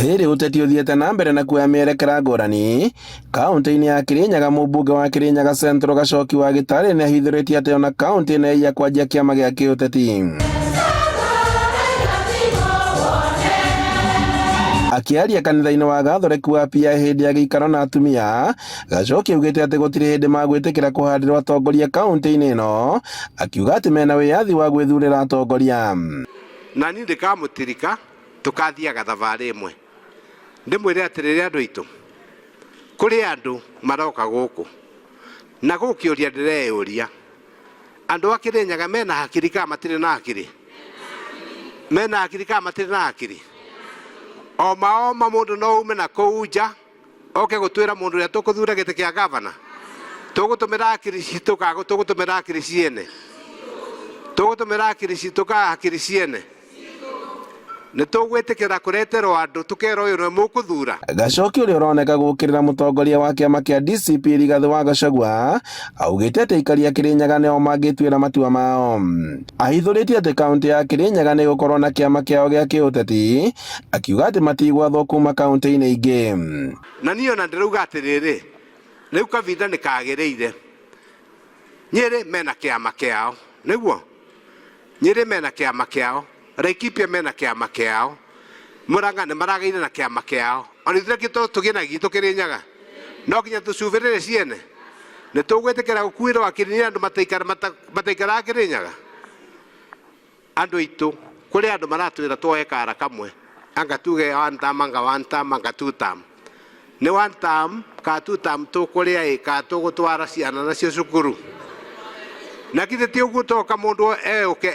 Rĩrĩ ũteti ũthiĩte na mbere na kuoya mĩerekera ngũrani kaunti-inĩ ya Kirinyaga. Mũmbunge wa Kirinyaga Central Gacoki wa Gĩtarĩ nĩ ahithũrĩtie atĩ ona kaunti nĩ ya kwanjia kĩama gĩa kĩũteti. Akĩaria kanitha-inĩ wa Gathoreki wa PIA hĩndĩ ya gĩikaro na atumia, Gacoki augĩte atĩ gũtirĩ hĩndĩ magwĩtĩkĩra kũhandĩrwo atongoria kaunti-inĩ ĩno, akiuga atĩ mena wĩyathi wa gwĩthurĩra atongoria. Na niĩ ndikamũtirika tukathiaga thabarĩ ĩmwe ndĩmwĩre atĩ rĩrĩa andũ aitũ kũrĩ andũ maroka gũkũ na gũkĩũria ndĩreyũria andũ a Kirinyaga mena hakiri kana matirĩ na hakiri? Mena hakiri kana matirĩ na hakiri? Oma mũndũ no ume na kũu nja oke gũtwĩra mũndũ ũrĩa tũkũthura gĩtĩ kĩa gavana? Tũgũtũmĩra hakiri citũ kana tũgũtũmĩra hakiri ciene? Tũgũtũmĩra hakiri citũ kana hakiri ciene? Nĩ tũgwĩtĩkĩra kũreterwo andũ tũkero ũyũ nĩ mũkũthura? Gacoki ũrĩa ũroneka gũkĩrĩra mũtongoria wa kĩama kĩa DCP Rigathĩ wa Gachagua augĩte atĩ aikari a Kirinyaga nĩo mangĩtuĩra matua mao. Ahithũrĩtie atĩ kaunti ya Kirinyaga nĩ gũkorwo na kĩama kĩao gĩa kĩũteti, akiuga atĩ matigwathwo kuma kaunti-inĩ ingĩ. Na niĩ ona ndĩrauga atĩrĩrĩ, rĩu kavinda nĩ kagĩrĩire. Nyĩrĩ mena kĩama kĩao, nĩguo? Nyĩrĩ mena kĩama kĩao, Laikipia mena kĩama kĩao, Murang'a nĩ maragĩire na kĩama kĩao. Ona ithuĩ tũgĩe na gitũ Kirinyaga, no nginya tũcubĩrĩre ciene? Nĩ tũgwĩtĩkĩra gũkuĩrwo hakiri nĩ andũ mataikaraga Kirinyaga? Andũ aitũ kũrĩ andũ maratwĩra tuoye kara kamwe, anga tuge one term, anga one term, anga two term. Nĩ one term ka two term tũkũrĩa ka tũgũtwara ciana nacio cukuru? Na githĩ ti ũguo toka mũndũ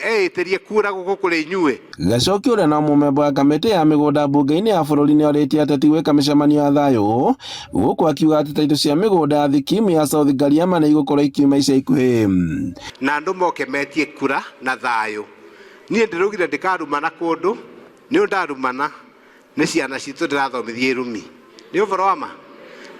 eĩtĩrie kura gũkũ kũrĩ inyuĩ? Gacoki ũrĩa no mũmemba wa kamĩtĩ ya mĩgũnda mbunge-inĩ ya bũrũri nĩ orĩtie ateti gwĩka mĩcemanio ya thayũ, gũkũ akiuga atĩ taitũ cia mĩgũnda ya Thikimu ya South Gariama nĩ igũkorwo ikiuma ica ikuhĩ. Na andũ moke metie kura na thayũ. Niĩ ndĩraugire ndikarumana kũndũ, nĩ ndarumana nĩ ciana citũ ndĩrathomithia irumi. Nĩ ũhoro wa ma?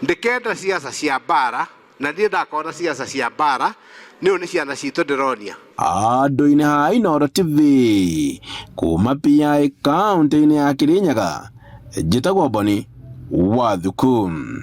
Ndikenda siasa cia mbara, na ndiĩ ndakona siasa cia mbara, nĩũ nĩ ciana citũ ndĩronia. Andũ-inĩ ha Inooro TV kuma PIA kaunti-inĩ ya Kirinyaga, njĩtagwo Boni Wathuku.